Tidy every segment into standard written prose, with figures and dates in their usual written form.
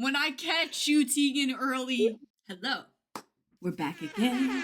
When I catch you, Teagan Earley. Hello. We're back again.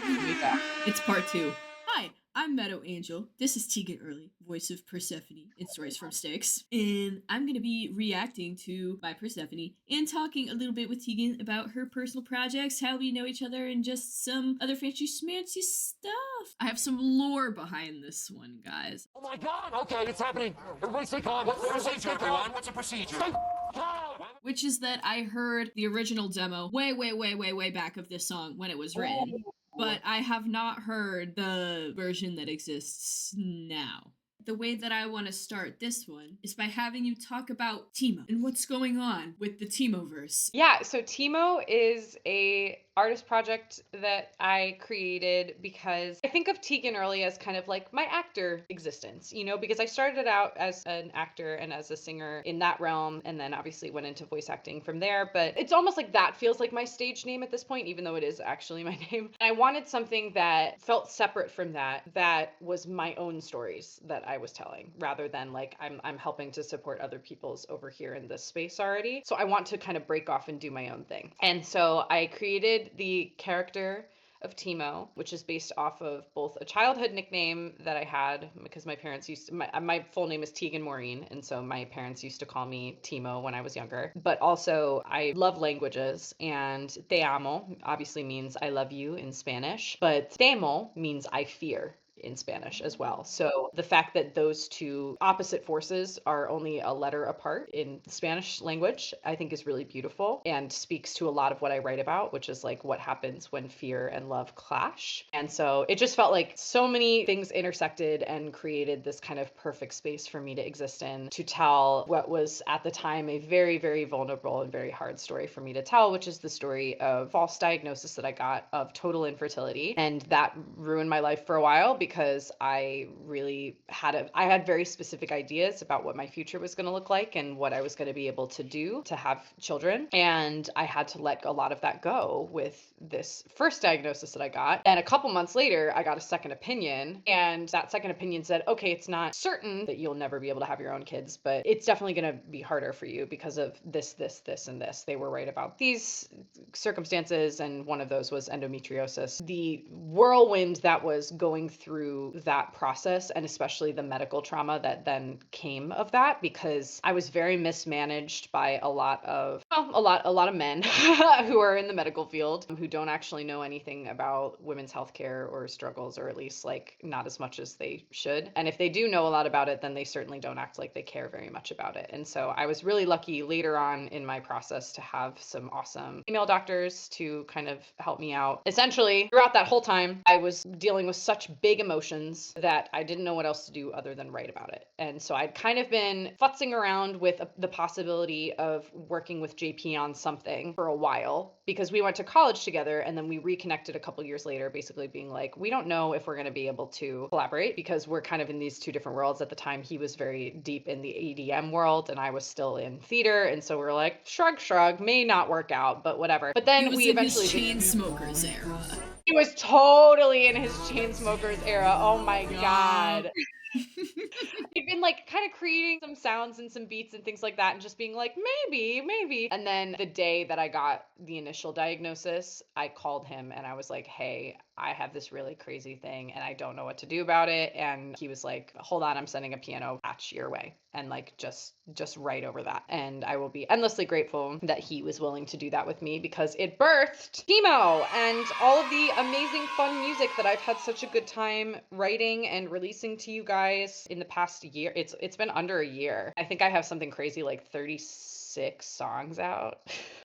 It's part 2. Hi, I'm Meadow Angel. This is Teagan Earley, voice of Persephone in Stories from Styx. And I'm going to be reacting to my Persephone and talking a little bit with Teagan about her personal projects, how we know each other, and just some other fancy schmancy stuff. I have some lore behind this one, guys. Oh my god, okay, it's happening. Everybody stay calm. What's the procedure, everyone? What's the procedure? Stay calm. Which is that I heard the original demo way back of this song when it was written. But I have not heard the version that exists now. The way that I want to start this one is by having you talk about Teemo and what's going on with the Teemoverse. Yeah, so Teemo is a artist project that I created because I think of Teagan Earley as kind of like my actor existence, you know, because I started out as an actor and as a singer in that realm, and then obviously went into voice acting from there. But it's almost like that feels like my stage name at this point, even though it is actually my name. I wanted something that felt separate from that was my own stories that I was telling, rather than like I'm helping to support other people's over here in this space already. So I want to kind of break off and do my own thing. And so I created the character of Teemo, which is based off of both a childhood nickname that I had because my parents used to, my full name is Teagan Maureen, and so my parents used to call me Teemo when I was younger. But also I love languages, and te amo obviously means I love you in Spanish, but temo means I fear in Spanish as well. So the fact that those two opposite forces are only a letter apart in the Spanish language, I think is really beautiful and speaks to a lot of what I write about, which is like what happens when fear and love clash. And so it just felt like so many things intersected and created this kind of perfect space for me to exist in, to tell what was at the time a very, very vulnerable and very hard story for me to tell, which is the story of false diagnosis that I got of total infertility. And that ruined my life for a while because I really had very specific ideas about what my future was going to look like and what I was going to be able to do to have children. And I had to let a lot of that go with this first diagnosis that I got. And a couple months later, I got a second opinion. And that second opinion said, okay, it's not certain that you'll never be able to have your own kids, but it's definitely going to be harder for you because of this, and this. They were right about these circumstances. And one of those was endometriosis. The whirlwind that was going through that process, and especially the medical trauma that then came of that, because I was very mismanaged by a lot of men who are in the medical field who don't actually know anything about women's healthcare or struggles, or at least like not as much as they should. And if they do know a lot about it, then they certainly don't act like they care very much about it. And so I was really lucky later on in my process to have some awesome female doctors to kind of help me out. Essentially, throughout that whole time, I was dealing with such big emotions that I didn't know what else to do other than write about it. And so I'd kind of been futzing around with the possibility of working with JP on something for a while, because we went to college together and then we reconnected a couple years later, basically being like, we don't know if we're going to be able to collaborate because we're kind of in these two different worlds. At the time, he was very deep in the EDM world and I was still in theater. And so we were like, shrug, may not work out, but whatever. But then we eventually Chainsmokers era. He was totally in his Chainsmokers era. Oh my God. He'd been like kind of creating some sounds and some beats and things like that and just being like, maybe. And then the day that I got the initial diagnosis, I called him and I was like, hey, I have this really crazy thing and I don't know what to do about it. And he was like, hold on, I'm sending a piano patch your way. And like, just write over that. And I will be endlessly grateful that he was willing to do that with me, because it birthed Teemo and all of the amazing fun music that I've had such a good time writing and releasing to you guys in the past year. It's been under a year. I think I have something crazy like 36 songs out.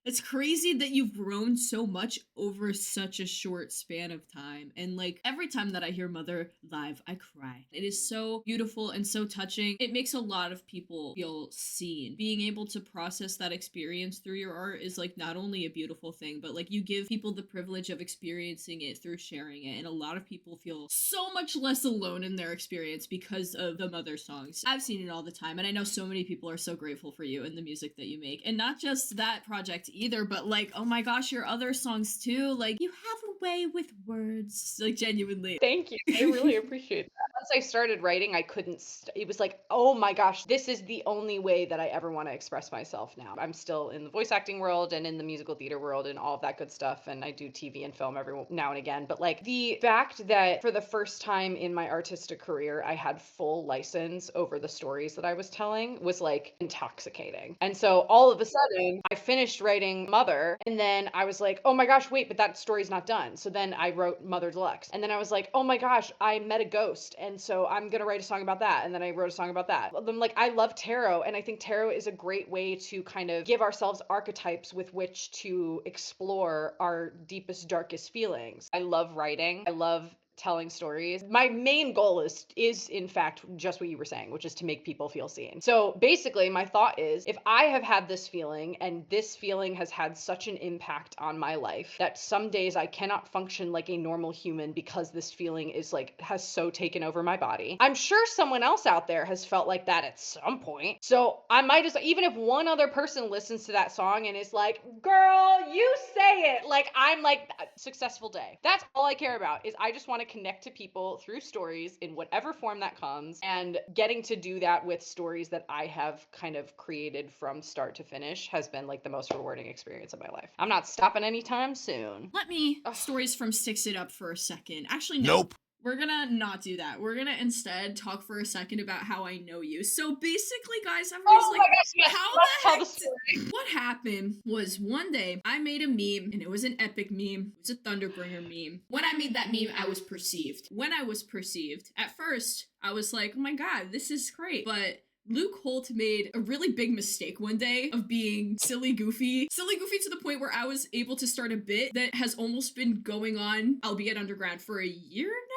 It's crazy that you've grown so much over such a short span of time. And like every time that I hear Mother live, I cry. It is so beautiful and so touching. It makes a lot of people feel seen. Being able to process that experience through your art is like not only a beautiful thing, but like you give people the privilege of experiencing it through sharing it. And a lot of people feel so much less alone in their experience because of the Mother songs. I've seen it all the time. And I know so many people are so grateful for you and the music that you make. And not just that project either, but like, oh my gosh, your other songs too. Like, you have a way with words. Like, genuinely. Thank you. I really appreciate once I started writing, I couldn't it was like, "Oh my gosh, this is the only way that I ever wanna express myself now." I'm still in the voice acting world and in the musical theater world and all of that good stuff, and I do TV and film every now and again, but, like, the fact that for the first time in my artistic career, I had full license over the stories that I was telling was, like, intoxicating. And so all of a sudden, I finished writing Mother, and then I was like, "Oh my gosh, wait, but that story's not done." So then I wrote Mother Deluxe, and then I was like, "Oh my gosh, I met a ghost, and so I'm gonna write a song about that." And then I wrote a song about that. I'm like, I love tarot, and I think tarot is a great way to kind of give ourselves archetypes with which to explore our deepest, darkest feelings. I love writing. I love telling stories. My main goal is in fact just what you were saying, which is to make people feel seen. So basically my thought is, if I have had this feeling and this feeling has had such an impact on my life that some days I cannot function like a normal human because this feeling is like has so taken over my body. I'm sure someone else out there has felt like that at some point. So I might as even if one other person listens to that song and is like, "Girl, you say it." Like I'm like, successful day. That's all I care about is I just want to connect to people through stories in whatever form that comes, and getting to do that with stories that I have kind of created from start to finish has been like the most rewarding experience of my life. I'm not stopping anytime soon. Let me Ugh. stories from Sticks It Up for a second. Actually, no. Nope. We're gonna not do that. We're gonna instead talk for a second about how I know you. So basically, guys, everybody's Oh like, my gosh, yes, how let's the tell heck the story. what happened was one day I made a meme, and it was an epic meme. It was a Thunderbringer meme. When I made that meme, I was perceived. When I was perceived, at first, I was like, oh my god, this is great. But Luke Holt made a really big mistake one day of being silly goofy to the point where I was able to start a bit that has almost been going on, albeit underground, for a year now.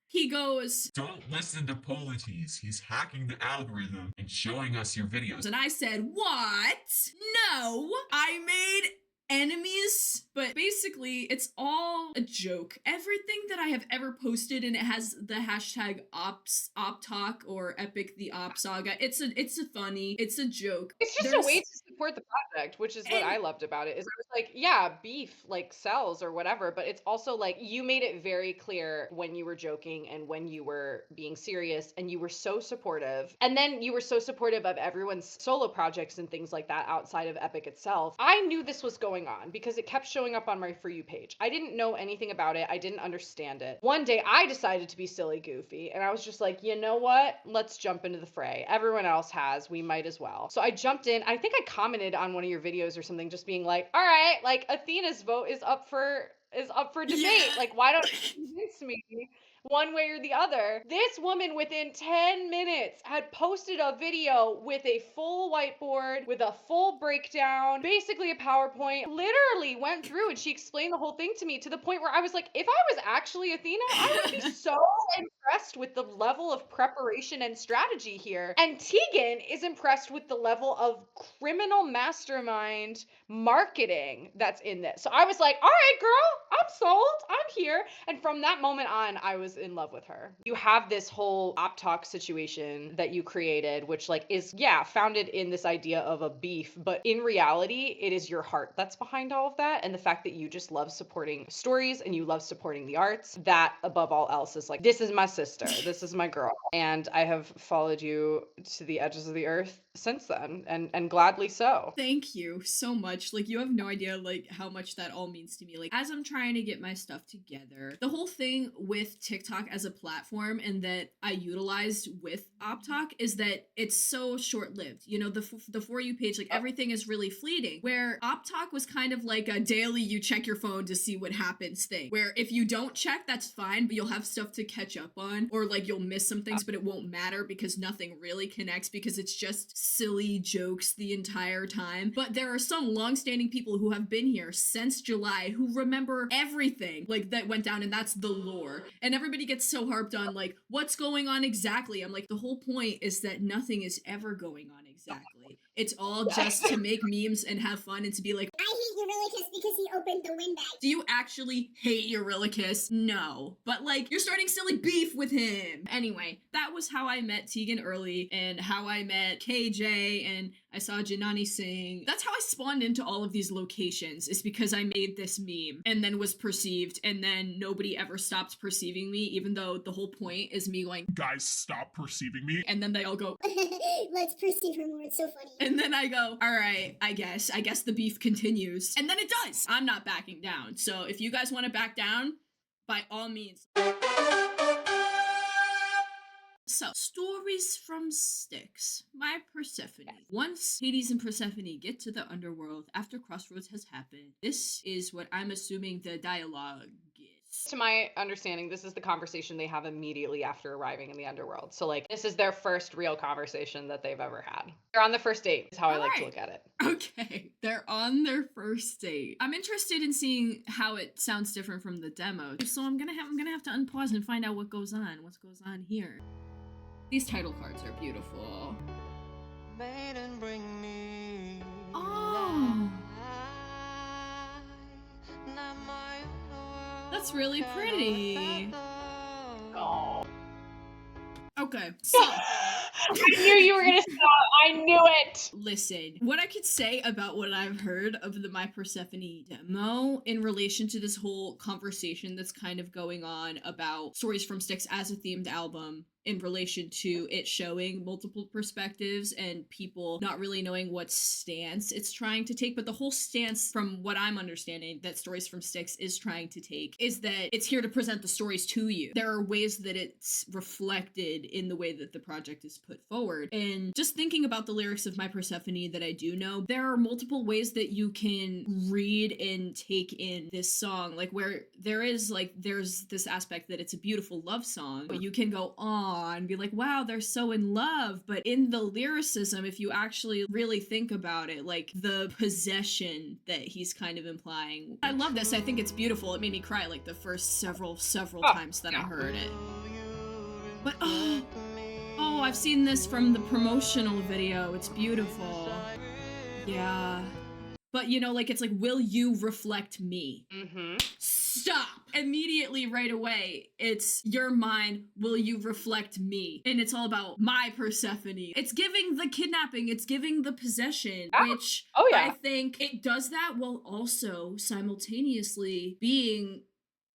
He goes, "Don't listen to Polites. He's hacking the algorithm and showing us your videos." and I said, what? No, I made enemies, but basically it's all a joke. Everything that I have ever posted, and it has the hashtag OpTalk or Epic the Op Saga. It's a funny, it's a joke. It's just a way to support the project, which is what I loved about it. Is I was like, yeah, beef like sells or whatever, but it's also like you made it very clear when you were joking and when you were being serious, and you were so supportive. And then you were so supportive of everyone's solo projects and things like that outside of Epic itself. I knew this was going on because it kept showing up on my For You page. I didn't know anything about it. I didn't understand it. One day I decided to be silly goofy, and I was just like, you know what? Let's jump into the fray. Everyone else has. We might as well. So I jumped in. I think I commented on one of your videos or something, just being like, all right, like Athena's vote is up for debate. Yeah. Like, why don't you convince me one way or the other? This woman within 10 minutes had posted a video with a full whiteboard, with a full breakdown, basically a PowerPoint, literally went through, and she explained the whole thing to me to the point where I was like, if I was actually Athena, I would be so impressed with the level of preparation and strategy here. And Teagan is impressed with the level of criminal mastermind marketing that's in this. So I was like, all right, girl, I'm sold. I'm here. And from that moment on, I was in love with her. You have this whole OpTalk situation that you created, which like is, yeah, founded in this idea of a beef, but in reality, it is your heart that's behind all of that. And the fact that you just love supporting stories and you love supporting the arts, that above all else is like, this is my sister. This is my girl. And I have followed you to the edges of the earth since then, and gladly so. Thank you so much. Like, you have no idea, like, how much that all means to me. Like, as I'm trying to get my stuff together, the whole thing with TikTok as a platform and that I utilized with OpTalk is that it's so short-lived. You know, the For You page, like, everything is really fleeting. Where OpTalk was kind of like a daily you check your phone to see what happens thing. Where if you don't check, that's fine, but you'll have stuff to catch up on. Or, like, you'll miss some things, but it won't matter because nothing really connects because it's just silly jokes the entire time. But there are some long-standing people who have been here since July who remember everything like that went down, and that's the lore. And everybody gets so harped on like what's going on exactly. I'm like, the whole point is that nothing is ever going on exactly. It's all just to make memes and have fun and to be like, I hate Eurylochus because he opened the windbag. do you actually hate Eurylochus? No. But like, you're starting silly beef with him. Anyway, that was how I met Teagan Earley and how I met KJ, and I saw Janani sing. That's how I spawned into all of these locations, is because I made this meme and then was perceived, and then nobody ever stopped perceiving me, even though the whole point is me going, Guys, stop perceiving me. and then they all go, Let's perceive her more. It's so funny. and then I go, all right, I guess the beef continues. And then it does. I'm not backing down. So if you guys want to back down, by all means. So, stories from Styx, my Persephone. Once Hades and Persephone get to the underworld after Crossroads has happened, this is what I'm assuming the dialogue is. To my understanding, this is the conversation they have immediately after arriving in the underworld. So, like, this is their first real conversation that they've ever had. They're on the first date, is how I like to look at it. Okay, they're on their first date. I'm interested in seeing how it sounds different from the demo. So I'm gonna have to unpause and find out what goes on here. These title cards are beautiful. Maiden, bring me Oh, that's really pretty. Oh. Okay, so I knew you were gonna stop. I knew it. listen, what I could say about what I've heard of the My Persephone demo in relation to this whole conversation that's kind of going on about Stories from Styx as a themed album, in relation to it showing multiple perspectives and people not really knowing what stance it's trying to take. But the whole stance, from what I'm understanding, that Stories from Styx is trying to take is that it's here to present the stories to you. There are ways that it's reflected in the way that the project is put forward. And just thinking about the lyrics of My Persephone that I do know, there are multiple ways that you can read and take in this song. Like, where there's this aspect that it's a beautiful love song, but you can go on and be like, wow, they're so in love. But in the lyricism, if you actually really think about it, like the possession that he's kind of implying. I love this. I think it's beautiful. It made me cry like the first several times that I heard it. But oh, I've seen this from the promotional video. It's beautiful. Yeah. But you know, like, it's like, will you reflect me? Mm-hmm. Stop! Immediately, right away, it's your mind, will you reflect me? And it's all about my Persephone. It's giving the kidnapping, it's giving the possession, which I think it does that while also simultaneously being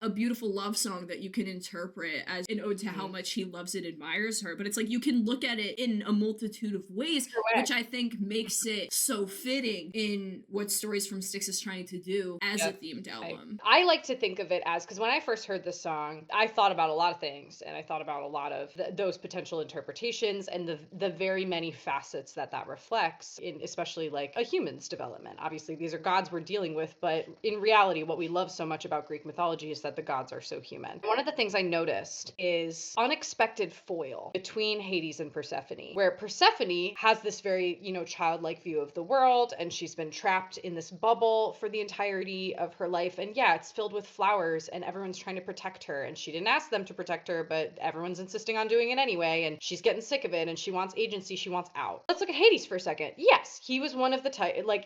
a beautiful love song that you can interpret as an ode to how much he loves and admires her. But it's like, you can look at it in a multitude of ways, which I think makes it so fitting in what Stories from Styx is trying to do as a themed album. I like to think of it as, because when I first heard this song, I thought about a lot of things, and I thought about a lot of those potential interpretations and the very many facets that reflects in, especially like a human's development. Obviously, these are gods we're dealing with, but in reality, what we love so much about Greek mythology is that the gods are so human. One of the things I noticed is unexpected foil between Hades and Persephone, where Persephone has this very, childlike view of the world, and she's been trapped in this bubble for the entirety of her life. And yeah, it's filled with flowers, and everyone's trying to protect her, and she didn't ask them to protect her, but everyone's insisting on doing it anyway, and she's getting sick of it, and she wants agency, she wants out. Let's look at Hades for a second. Yes, he was one of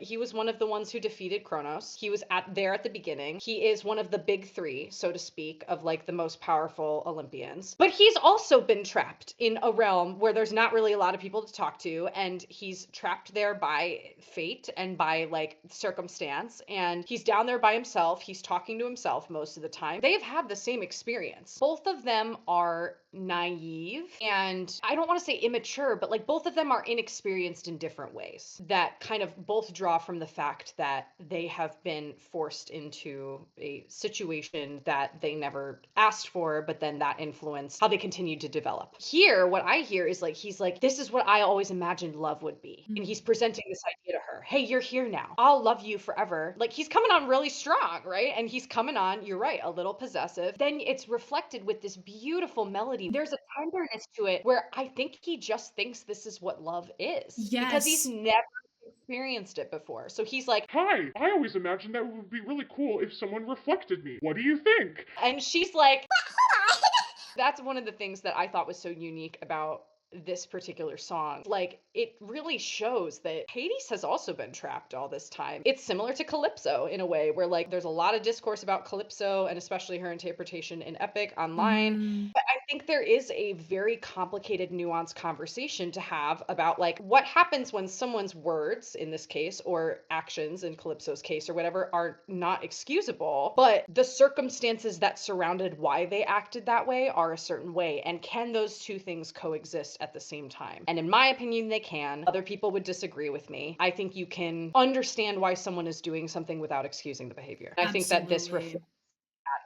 he was one of the ones who defeated Kronos. He was there at the beginning. He is one of the big three, so to speak, of like the most powerful Olympians. But he's also been trapped in a realm where there's not really a lot of people to talk to, and he's trapped there by fate and by like circumstance, and he's down there by himself. He's talking to himself most of the time. They have had the same experience. Both of them are naive, and I don't want to say immature, but like both of them are inexperienced in different ways that kind of both draw from the fact that they have been forced into a situation that they never asked for, but then that influenced how they continued to develop. Here, what I hear is like, he's like, this is what I always imagined love would be. And he's presenting this idea to her. Hey, you're here now. I'll love you forever. Like, he's coming on really strong, right? And he's coming on, you're right, a little possessive. Then it's reflected with this beautiful melody. There's a tenderness to it where I think he just thinks this is what love is. Yes. Because he's never experienced it before. So he's like, Hi, I always imagined that it would be really cool if someone reflected me. What do you think? and she's like, that's one of the things that I thought was so unique about this particular song. Like, it really shows that Hades has also been trapped all this time. It's similar to Calypso in a way, where like there's a lot of discourse about Calypso and especially her interpretation in Epic online. But I think there is a very complicated, nuanced conversation to have about like what happens when someone's words, in this case, or actions in Calypso's case or whatever, are not excusable, but the circumstances that surrounded why they acted that way are a certain way. And can those two things coexist at the same time? And in my opinion, they can. Other people would disagree with me. I think you can understand why someone is doing something without excusing the behavior. I think that this Absolutely. reflects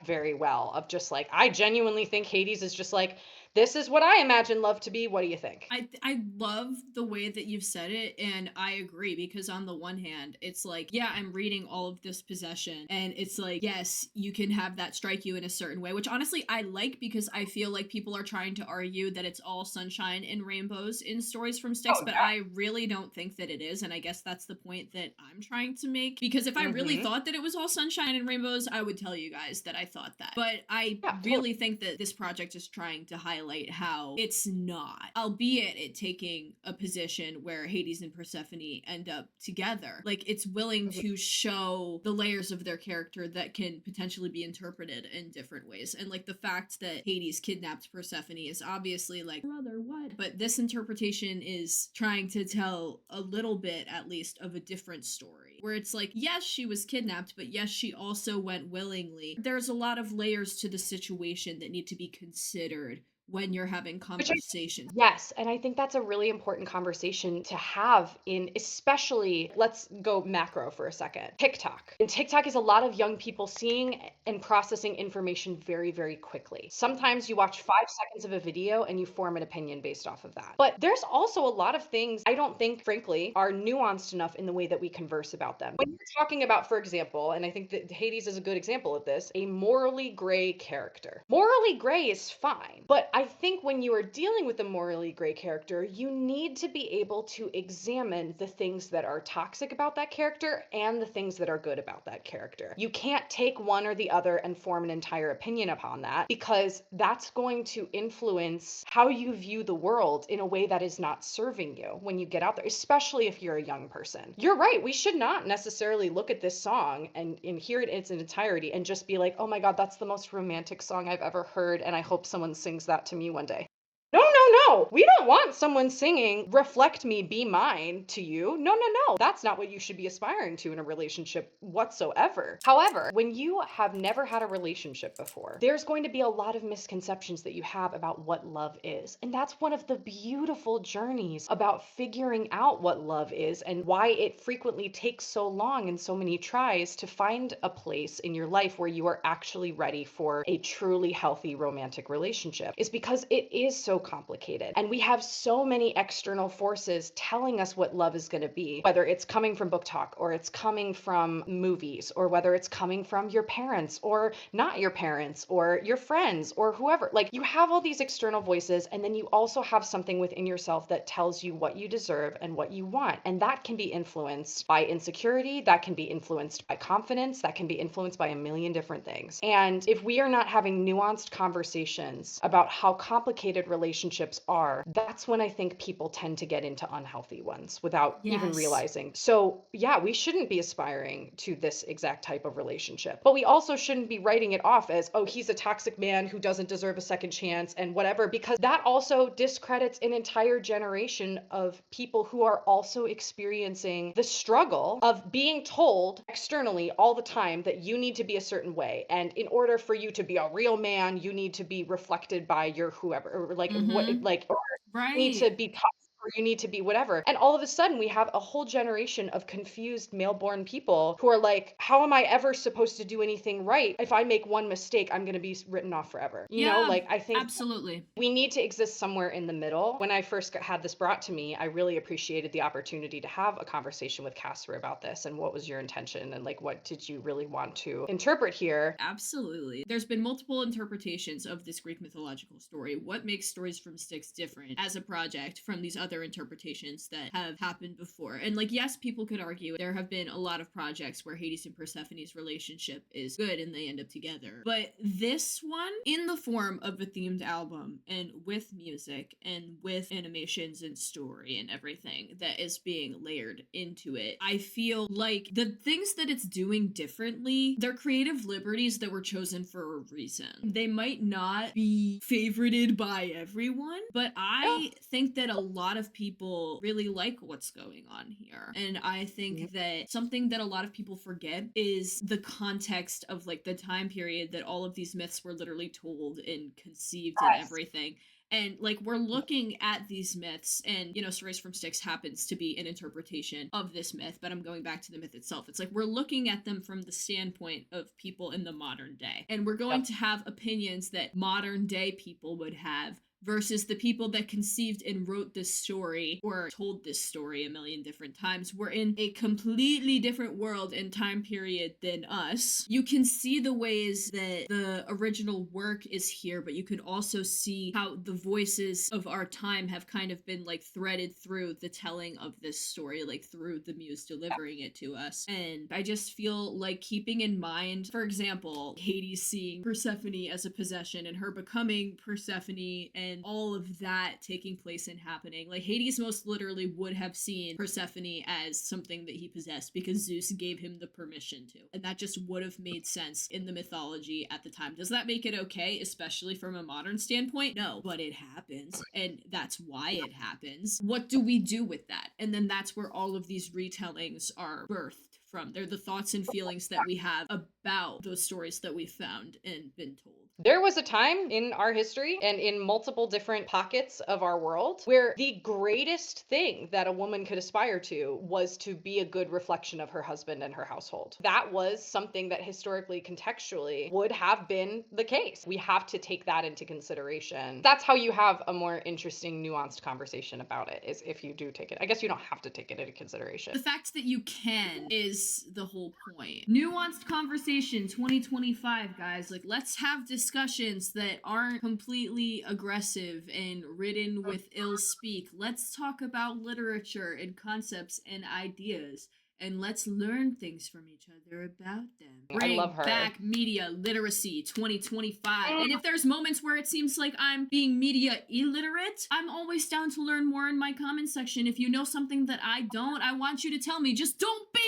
very well of just like, I genuinely think Hades is just like, this is what I imagine love to be. What do you think? I love the way that you've said it, and I agree, because on the one hand, it's like, yeah, I'm reading all of this possession, and it's like, yes, you can have that strike you in a certain way, which honestly I like, because I feel like people are trying to argue that it's all sunshine and rainbows in stories from Styx, Oh, but yeah. I really don't think that it is, and I guess that's the point that I'm trying to make, because if I really Mhm. thought that it was all sunshine and rainbows, I would tell you guys that I thought that. But I Yeah, totally. really think that this project is trying to highlight how it's not, albeit it taking a position where Hades and Persephone end up together. Like, it's willing Mhm. to show the layers of their character that can potentially be interpreted in different ways. And like the fact that Hades kidnapped Persephone is obviously like, brother, what? But this interpretation is trying to tell a little bit, at least, of a different story. Where it's like, yes, she was kidnapped, but yes, she also went willingly. There's a lot of layers to the situation that need to be considered when you're having Which I conversations. Yes, and I think that's a really important conversation to have in, especially, let's go macro for a second. TikTok. And TikTok is a lot of young people seeing and processing information very, very quickly. Sometimes you watch 5 seconds of a video and you form an opinion based off of that. But there's also a lot of things I don't think, frankly, are nuanced enough in the way that we converse about them. When you're talking about, for example, and I think that Hades is a good example of this, a morally gray character. Morally gray is fine, but I think when you are dealing with a morally gray character, you need to be able to examine the things that are toxic about that character and the things that are good about that character. You can't take one or the other and form an entire opinion upon that, because that's going to influence how you view the world in a way that is not serving you when you get out there, especially if you're a young person. You're right, we should not necessarily look at this song and hear it in its entirety and just be like, oh my God, that's the most romantic song I've ever heard, and I hope someone sings that to me one day. No, no, no. We don't want someone singing, reflect me, be mine to you. No, no, no. That's not what you should be aspiring to in a relationship whatsoever. However, when you have never had a relationship before, there's going to be a lot of misconceptions that you have about what love is. And that's one of the beautiful journeys about figuring out what love is and why it frequently takes so long and so many tries to find a place in your life where you are actually ready for a truly healthy romantic relationship, is because it is so complicated. And we have so many external forces telling us what love is going to be, whether it's coming from book talk or it's coming from movies, or whether it's coming from your parents or not your parents or your friends or whoever. Like, you have all these external voices, and then you also have something within yourself that tells you what you deserve and what you want. And that can be influenced by insecurity, that can be influenced by confidence, that can be influenced by a million different things. And if we are not having nuanced conversations about how complicated relationships are, that's when I think people tend to get into unhealthy ones without even Yes. realizing. So, yeah, we shouldn't be aspiring to this exact type of relationship, but we also shouldn't be writing it off as, oh, he's a toxic man who doesn't deserve a second chance and whatever, because that also discredits an entire generation of people who are also experiencing the struggle of being told externally all the time that you need to be a certain way. And in order for you to be a real man, you need to be reflected by your whoever, or like what, Mm-hmm. like, or you need to Right. be tough, or you need to be whatever. And all of a sudden, we have a whole generation of confused male-born people who are like, how am I ever supposed to do anything right? If I make one mistake, I'm going to be written off forever. You know, Yeah, like, I think absolutely. we need to exist somewhere in the middle. When I first had this brought to me, I really appreciated the opportunity to have a conversation with Casper about this and what was your intention and like what did you really want to interpret here. Absolutely. There's been multiple interpretations of this Greek mythological story. What makes Stories from Styx different as a project from these other other interpretations that have happened before. And like, yes, people could argue there have been a lot of projects where Hades and Persephone's relationship is good and they end up together. But this one, in the form of a themed album and with music and with animations and story and everything that is being layered into it, I feel like the things that it's doing differently, they're creative liberties that were chosen for a reason. They might not be favorited by everyone, but I think that a lot of people really like what's going on here. And I think that something that a lot of people forget is the context of like the time period that all of these myths were literally told and conceived and everything. And like, we're looking at these myths, and you know, Stories from Styx happens to be an interpretation of this myth, but I'm going back to the myth itself. It's like we're looking at them from the standpoint of people in the modern day, and we're going to have opinions that modern day people would have versus the people that conceived and wrote this story or told this story a million different times. We're in a completely different world and time period than us. You can see the ways that the original work is here, but you can also see how the voices of our time have kind of been like threaded through the telling of this story, like through the muse delivering it to us. And I just feel like keeping in mind, for example, Hades seeing Persephone as a possession and her becoming Persephone and all of that taking place and happening. Like, Hades most literally would have seen Persephone as something that he possessed because Zeus gave him the permission to. And that just would have made sense in the mythology at the time. Does that make it okay, especially from a modern standpoint? No, but it happens. And that's why it happens. What do we do with that? And then that's where all of these retellings are birthed from. They're the thoughts and feelings that we have about those stories that we found and been told. There was a time in our history and in multiple different pockets of our world where the greatest thing that a woman could aspire to was to be a good reflection of her husband and her household. That was something that historically, contextually, would have been the case. We have to take that into consideration. That's how you have a more interesting, nuanced conversation about it, is if you do take it. I guess you don't have to take it into consideration. The fact that you can is the whole point. Nuanced conversation 2025, guys. Like, let's have discussions that aren't completely aggressive and ridden with ill speak. Let's talk about literature and concepts and ideas. And let's learn things from each other about them. I love her. Bring back media literacy 2025. And if there's moments where it seems like I'm being media illiterate, I'm always down to learn more in my comment section. If you know something that I don't, I want you to tell me. Just don't be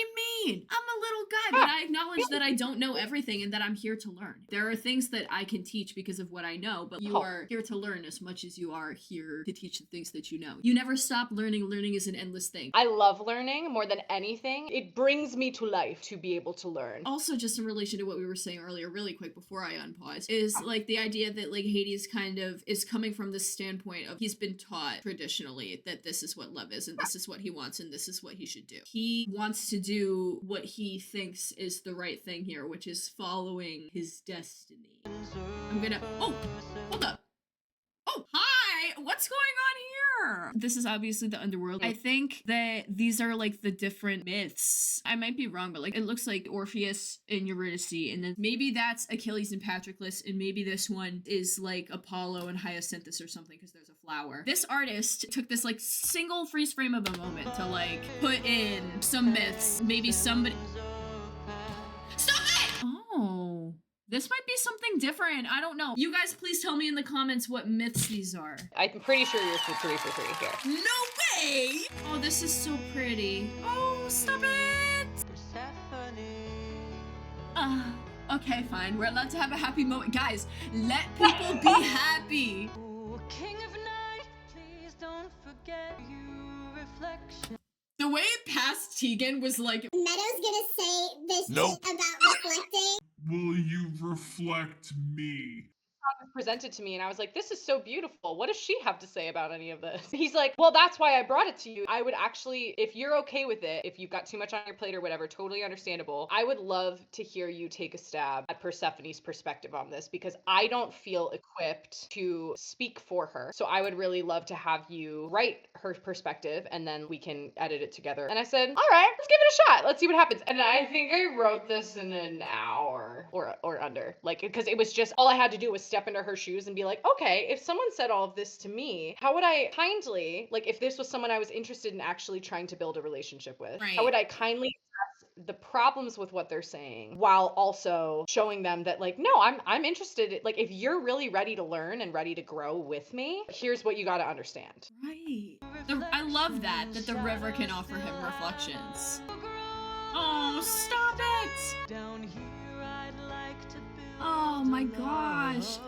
mean. I'm a little guy, but I acknowledge that I don't know everything and that I'm here to learn. There are things that I can teach because of what I know, but you are here to learn as much as you are here to teach the things that you know. You never stop learning. Learning is an endless thing. I love learning more than anything. It brings me to life to be able to learn. Also, just in relation to what we were saying earlier, really quick before I unpause, is like the idea that like Hades kind of is coming from this standpoint of he's been taught traditionally that this is what love is and this is what he wants and this is what he should do. He wants to do what he thinks is the right thing here, which is following his destiny. I'm gonna, oh, hold up. Oh, hi! What's going on here? This is obviously the underworld. I think that these are like the different myths. I might be wrong, but like it looks like Orpheus and Eurydice, and then maybe that's Achilles and Patroclus, and maybe this one is like Apollo and Hyacinthus or something because there's a flower. This artist took this like single freeze frame of a moment to like put in some myths. Maybe somebody... Stop it! Oh. This might be something different. I don't know. You guys please tell me in the comments what myths these are. I'm pretty sure you're 3 for 3 here. No way! Oh, this is so pretty. Oh, stop it! Okay, fine. We're allowed to have a happy moment. Guys, let people be happy. Ooh, king of night, please don't forget your reflection. The way it passed Teagan was like... Meadow's gonna say this Nope. about reflecting. Will you reflect me? Was presented to me and I was like, this is so beautiful. What does she have to say about any of this? He's like, well, that's why I brought it to you. I would actually, if you're okay with it, if you've got too much on your plate or whatever, totally understandable. I would love to hear you take a stab at Persephone's perspective on this because I don't feel equipped to speak for her. So I would really love to have you write her perspective and then we can edit it together. And I said, all right, let's give it a shot. Let's see what happens. And I think I wrote this in an hour. hour or under. Like, because it was just all I had to do was step into her shoes and be like, okay, if someone said all of this to me, how would I kindly, like, if this was someone I was interested in actually trying to build a relationship with, how would I kindly address the problems with what they're saying while also showing them that, like, no, I'm interested. Like, if you're really ready to learn and ready to grow with me, here's what you got to understand. Right. I love that the river can offer him reflections. Oh, stop it! Down here I'd like to build Oh my gosh.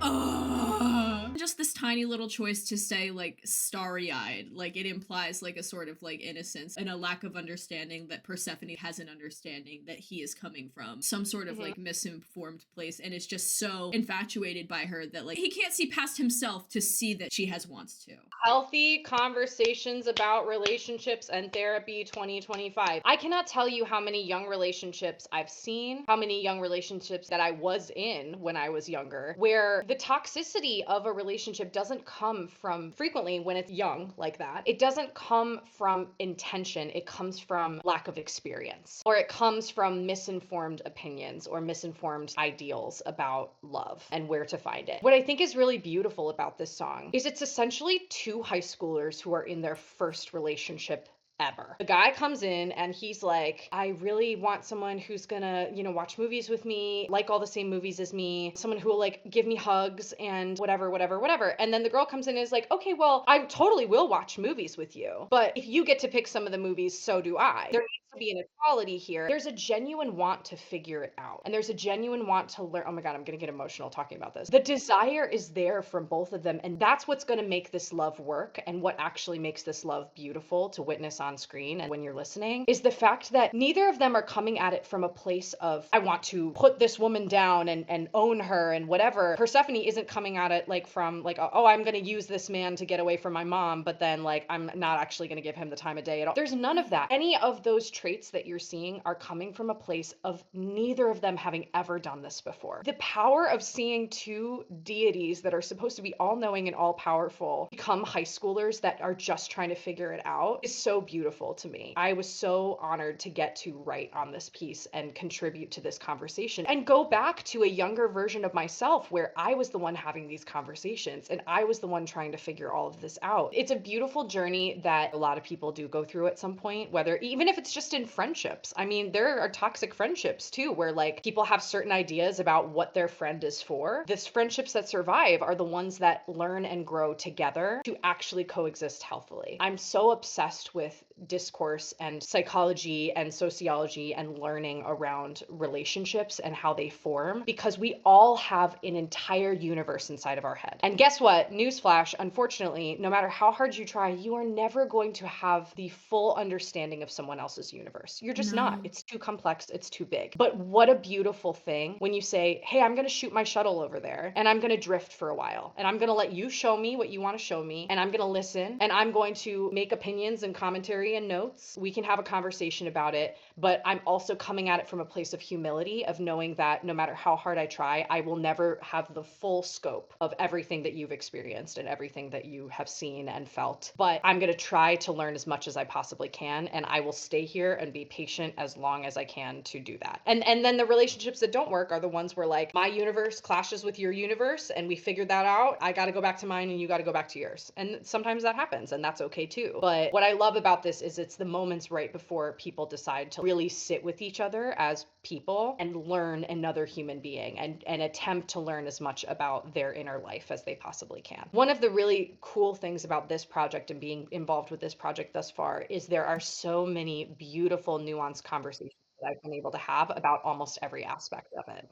Ugh. Just this tiny little choice to say, like, starry-eyed, like, it implies like a sort of like innocence and a lack of understanding that Persephone has an understanding that he is coming from some sort of like misinformed place and is just so infatuated by her that like he can't see past himself to see that she has wants to. Healthy conversations about relationships and therapy 2025. I cannot tell you how many young relationships I've seen, how many young relationships that I was in when I was younger, where the toxicity of a relationship doesn't come from, frequently when it's young like that, it doesn't come from intention. It comes from lack of experience, or it comes from misinformed opinions or misinformed ideals about love and where to find it. What I think is really beautiful about this song is it's essentially two high schoolers who are in their first relationship ever. The guy comes in and he's like, I really want someone who's gonna, watch movies with me, like all the same movies as me, someone who will like give me hugs and whatever, whatever, whatever. And then the girl comes in and is like, okay, well, I totally will watch movies with you, but if you get to pick some of the movies, so do I. There needs to be an equality here. There's a genuine want to figure it out. And there's a genuine want to learn. Oh my God, I'm gonna get emotional talking about this. The desire is there from both of them. And that's what's gonna make this love work, and what actually makes this love beautiful to witness on screen and when you're listening, is the fact that neither of them are coming at it from a place of, I want to put this woman down and own her and whatever. Persephone isn't coming at it like from like, oh, I'm gonna use this man to get away from my mom, but then like I'm not actually gonna give him the time of day at all. There's none of that. Any of those traits that you're seeing are coming from a place of neither of them having ever done this before. The power of seeing two deities that are supposed to be all-knowing and all-powerful become high schoolers that are just trying to figure it out is so beautiful to me. I was so honored to get to write on this piece and contribute to this conversation and go back to a younger version of myself where I was the one having these conversations and I was the one trying to figure all of this out. It's a beautiful journey that a lot of people do go through at some point, whether even if it's just in friendships. I mean, there are toxic friendships too, where like people have certain ideas about what their friend is for. These friendships that survive are the ones that learn and grow together to actually coexist healthily. I'm so obsessed with discourse and psychology and sociology and learning around relationships and how they form, because we all have an entire universe inside of our head. And guess what? Newsflash, unfortunately, no matter how hard you try, you are never going to have the full understanding of someone else's universe. You're just not. It's too complex. It's too big. But what a beautiful thing when you say, hey, I'm going to shoot my shuttle over there and I'm going to drift for a while and I'm going to let you show me what you want to show me and I'm going to listen and I'm going to make opinions and commentary and notes. We can have a conversation about it, but I'm also coming at it from a place of humility, of knowing that no matter how hard I try, I will never have the full scope of everything that you've experienced and everything that you have seen and felt. But I'm going to try to learn as much as I possibly can, and I will stay here and be patient as long as I can to do that. And then the relationships that don't work are the ones where like my universe clashes with your universe and we figured that out. I got to go back to mine and you got to go back to yours. And sometimes that happens and that's okay too. But what I love about this is it's the moments right before people decide to really sit with each other as people and learn another human being and attempt to learn as much about their inner life as they possibly can. One of the really cool things about this project and being involved with this project thus far is there are so many beautiful, nuanced conversations that I've been able to have about almost every aspect of it.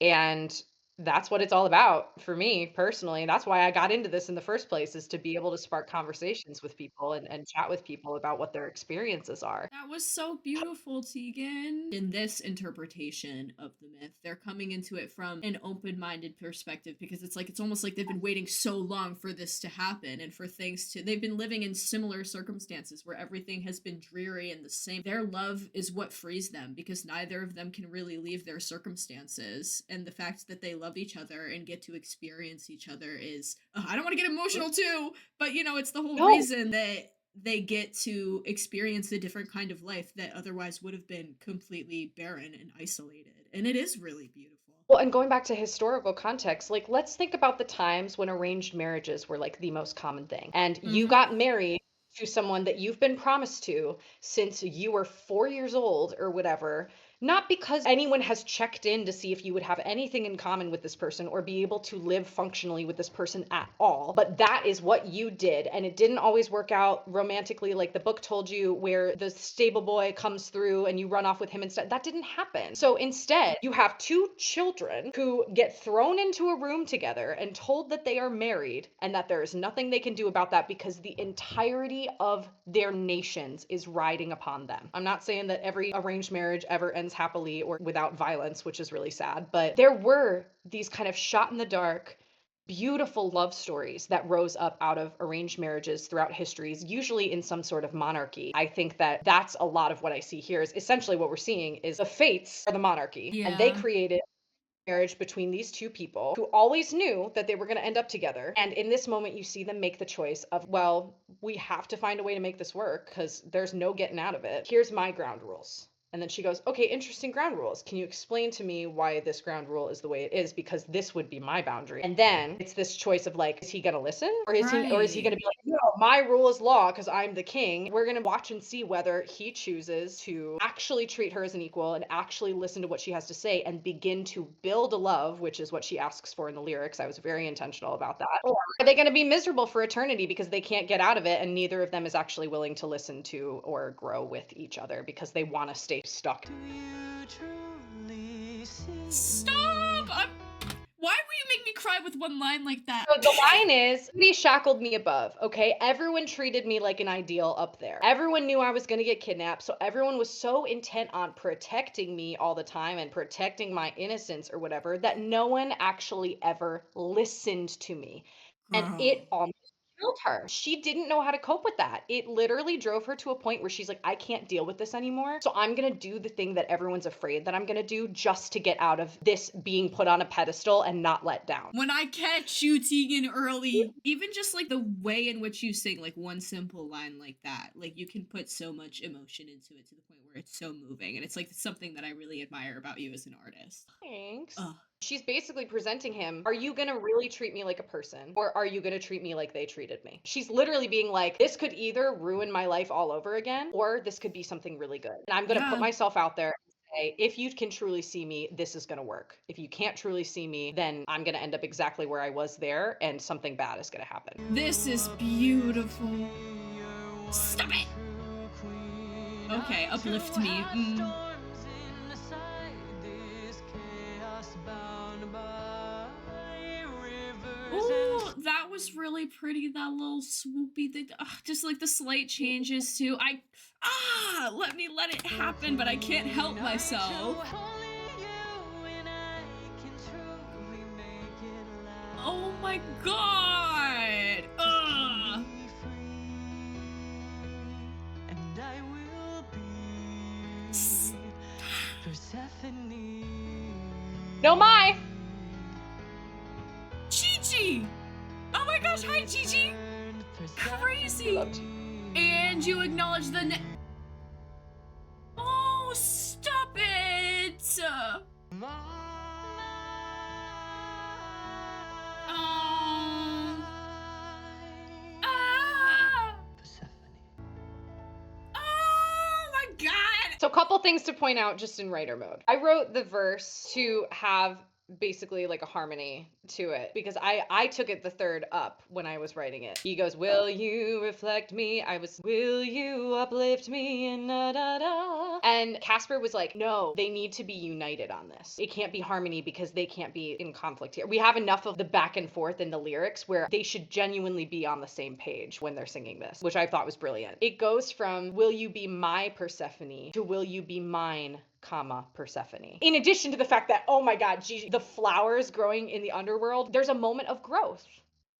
And that's what it's all about for me personally. That's why I got into this in the first place, is to be able to spark conversations with people and chat with people about what their experiences are. That was so beautiful, Teagan. In this interpretation of the myth, they're coming into it from an open-minded perspective, because it's almost like they've been waiting so long for this to happen and for things to, they've been living in similar circumstances where everything has been dreary and the same. Their love is what frees them, because neither of them can really leave their circumstances, and the fact that they love each other and get to experience each other is, I don't want to get emotional too, but it's the whole reason that they get to experience a different kind of life that otherwise would have been completely barren and isolated. And it is really beautiful. Well, and going back to historical context, like let's think about the times when arranged marriages were like the most common thing. And you Mhm. got married to someone that you've been promised to since you were 4 years old or whatever, not because anyone has checked in to see if you would have anything in common with this person or be able to live functionally with this person at all, but that is what you did. And it didn't always work out romantically like the book told you, where the stable boy comes through and you run off with him instead. That didn't happen. So instead, you have two children who get thrown into a room together and told that they are married and that there is nothing they can do about that because the entirety of their nations is riding upon them. I'm not saying that every arranged marriage ever ends happily or without violence, which is really sad, but there were these kind of shot in the dark, beautiful love stories that rose up out of arranged marriages throughout histories, usually in some sort of monarchy. I think that that's a lot of what I see here. Is essentially what we're seeing is the fates are the monarchy, and they Yeah. created marriage between these two people who always knew that they were going to end up together. And in this moment, you see them make the choice of, well, we have to find a way to make this work because there's no getting out of it. Here's my ground rules. And then she goes, okay, interesting ground rules. Can you explain to me why this ground rule is the way it is? Because this would be my boundary. And then it's this choice of like, is he going to listen? Or is he Right. going to be like, no, my rule is law because I'm the king. We're going to watch and see whether he chooses to actually treat her as an equal and actually listen to what she has to say and begin to build a love, which is what she asks for in the lyrics. I was very intentional about that. Or are they going to be miserable for eternity because they can't get out of it and neither of them is actually willing to listen to or grow with each other because they want to stay stuck? Stop! Why will you make me cry with one line like that? So the line is, "Somebody shackled me above." Okay, everyone treated me like an ideal up there. Everyone knew I was going to get kidnapped, so everyone was so intent on protecting me all the time and protecting my innocence or whatever that no one actually ever listened to me. And Girl. it almost killed her. She didn't know how to cope with that. It literally drove her to a point where she's like, I can't deal with this anymore. So I'm going to do the thing that everyone's afraid that I'm going to do just to get out of this being put on a pedestal and not let down. When I catch you, Teagan, Early, even just like the way in which you sing like one simple line like that, like you can put so much emotion into it to the point where it's so moving. And it's like something that I really admire about you as an artist. Thanks. Ugh. She's basically presenting him, are you gonna really treat me like a person? Or are you gonna treat me like they treated me? She's literally being like, this could either ruin my life all over again, or this could be something really good. And I'm gonna Yeah. put myself out there and say, if you can truly see me, this is gonna work. If you can't truly see me, then I'm gonna end up exactly where I was there, and something bad is gonna happen. This is beautiful. Stop it! Okay, uplift me. Ooh, that was really pretty, that little swoopy thing. Just like the slight changes too. Let it happen, but I can't help myself. Oh my god! Ugh. And I will be Persephone. No, my! Chi-Chi! Oh my gosh, hi Chi-Chi! Crazy! Loved you. And you acknowledge the Oh, stop it! Oh. Ah! Oh my god! So a couple things to point out just in writer mode. I wrote the verse to have basically like a harmony to it because I took it the third up when I was writing it. He goes, will you reflect me? I was, will you uplift me? And da da da. And Casper was like, no, they need to be united on this. It can't be harmony because they can't be in conflict here. We have enough of the back and forth in the lyrics where they should genuinely be on the same page when they're singing this, which I thought was brilliant. It goes from will you be my Persephone to will you be mine, comma, Persephone. In addition to the fact that, oh my God, Gigi, the flowers growing in the underworld, there's a moment of growth.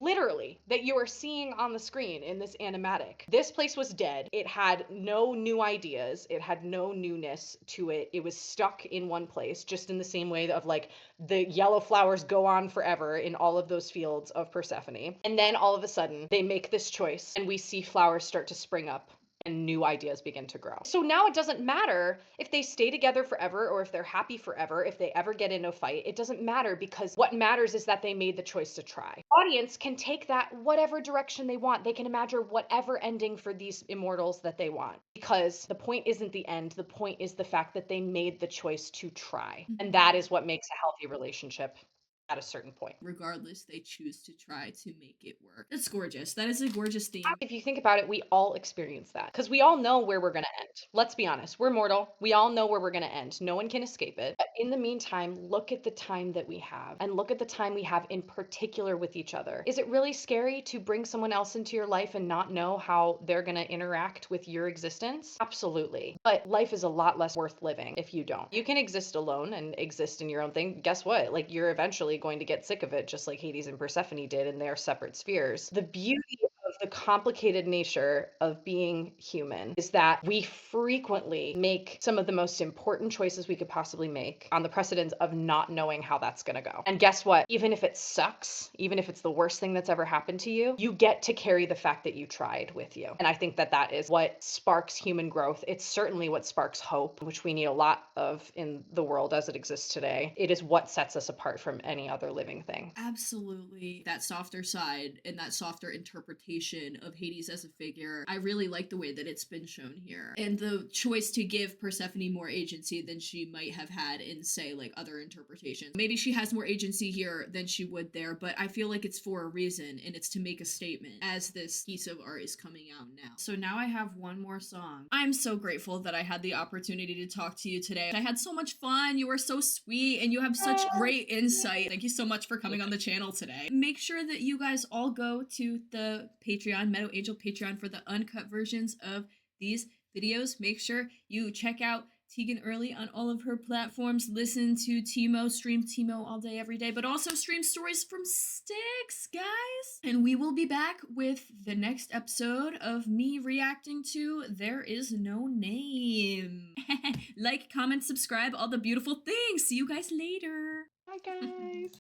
Literally, that you are seeing on the screen in this animatic. This place was dead. It had no new ideas. It had no newness to it. It was stuck in one place, just in the same way of like the yellow flowers go on forever in all of those fields of Persephone. And then all of a sudden, they make this choice and we see flowers start to spring up and new ideas begin to grow. So now it doesn't matter if they stay together forever or if they're happy forever, if they ever get in a fight. It doesn't matter, because what matters is that they made the choice to try. Audience can take that whatever direction they want. They can imagine whatever ending for these immortals that they want, because the point isn't the end. The point is the fact that they made the choice to try. And that is what makes a healthy relationship at a certain point. Regardless, they choose to try to make it work. That's gorgeous. That is a gorgeous theme. If you think about it, we all experience that, because we all know where we're going to end. Let's be honest. We're mortal. We all know where we're going to end. No one can escape it. But in the meantime, look at the time that we have, and look at the time we have in particular with each other. Is it really scary to bring someone else into your life and not know how they're going to interact with your existence? Absolutely. But life is a lot less worth living if you don't. You can exist alone and exist in your own thing. Guess what? Like, you're eventually going to get sick of it, just like Hades and Persephone did in their separate spheres. The beauty of the complicated nature of being human is that we frequently make some of the most important choices we could possibly make on the precedence of not knowing how that's going to go. And guess what? Even if it sucks, even if it's the worst thing that's ever happened to you, you get to carry the fact that you tried with you. And I think that that is what sparks human growth. It's certainly what sparks hope, which we need a lot of in the world as it exists today. It is what sets us apart from any other living thing. Absolutely. That softer side and that softer interpretation of Hades as a figure, I really like the way that it's been shown here. And the choice to give Persephone more agency than she might have had in, say, like other interpretations. Maybe she has more agency here than she would there, but I feel like it's for a reason, and it's to make a statement as this piece of art is coming out now. So now I have one more song. I'm so grateful that I had the opportunity to talk to you today. I had so much fun. You were so sweet, and you have such great insight. Thank you so much for coming on the channel today. Make sure that you guys all go to the Patreon, Meadow Angel Patreon, for the uncut versions of these videos. Make sure you check out Teagan Earley on all of her platforms. Listen to Timo, stream Timo all day, every day, but also stream stories from Styx, guys. And we will be back with the next episode of me reacting to There Is No Name. Like, comment, subscribe, all the beautiful things. See you guys later. Bye, guys.